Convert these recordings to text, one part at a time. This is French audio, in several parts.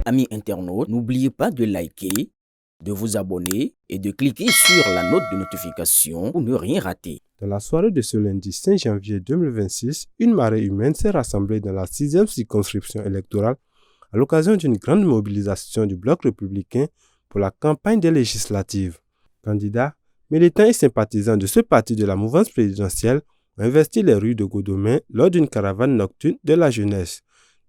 Amis internautes, n'oubliez pas de liker, de vous abonner et de cliquer sur la note de notification pour ne rien rater. Dans la soirée de ce lundi 5 janvier 2026, une marée humaine s'est rassemblée dans la 6e circonscription électorale à l'occasion d'une grande mobilisation du bloc républicain pour la campagne des législatives. Candidats, militants et sympathisants de ce parti de la mouvance présidentielle ont investi les rues de Godomè lors d'une caravane nocturne de la jeunesse.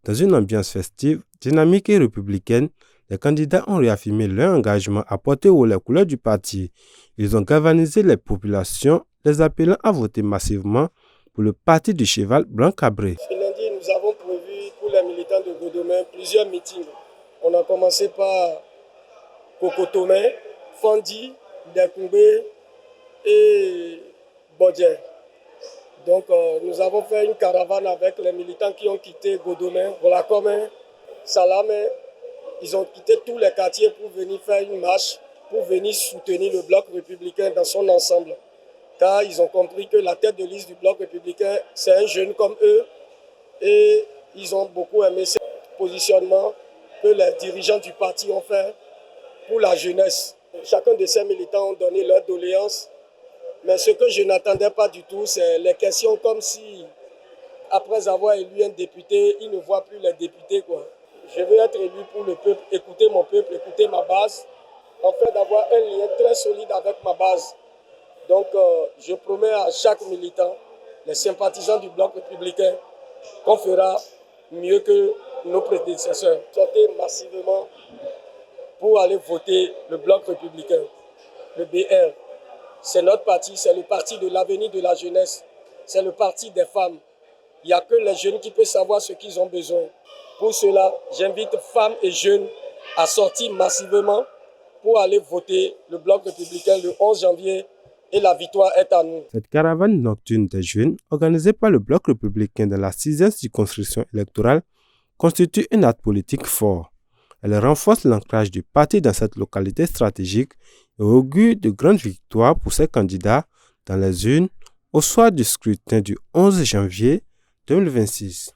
Dans une ambiance festive, dynamique et républicaine, les candidats ont réaffirmé leur engagement à porter haut les couleurs du parti. Ils ont galvanisé les populations, les appelant à voter massivement pour le parti du cheval blanc cabré. Ce lundi, nous avons prévu pour les militants de Godomè plusieurs meetings. On a commencé par Kokotomè, Fondi, Dekoumbe et Bodje. Donc nous avons fait une caravane avec les militants qui ont quitté Godomè, Rolakome, Salamé. Ils ont quitté tous les quartiers pour venir faire une marche, pour venir soutenir le bloc républicain dans son ensemble. Car ils ont compris que la tête de liste du bloc républicain, c'est un jeune comme eux. Et ils ont beaucoup aimé ce positionnement que les dirigeants du parti ont fait pour la jeunesse. Chacun de ces militants ont donné leur doléance. Mais ce que je n'attendais pas du tout, c'est les questions comme si, après avoir élu un député, ils ne voient plus les députés, quoi. Je veux être élu pour le peuple, écouter mon peuple, écouter ma base, en fait d'avoir un lien très solide avec ma base. Donc je promets à chaque militant, les sympathisants du bloc républicain, qu'on fera mieux que nos prédécesseurs. Sortez massivement pour aller voter le bloc républicain, le BR. C'est notre parti, c'est le parti de l'avenir de la jeunesse, c'est le parti des femmes. Il n'y a que les jeunes qui peuvent savoir ce qu'ils ont besoin. Pour cela, j'invite femmes et jeunes à sortir massivement pour aller voter le bloc républicain le 11 janvier et la victoire est à nous. Cette caravane nocturne des jeunes, organisée par le bloc républicain dans la 6e circonscription électorale, constitue un acte politique fort. Elle renforce l'ancrage du parti dans cette localité stratégique et augure de grandes victoires pour ses candidats dans les urnes au soir du scrutin du 11 janvier 2026.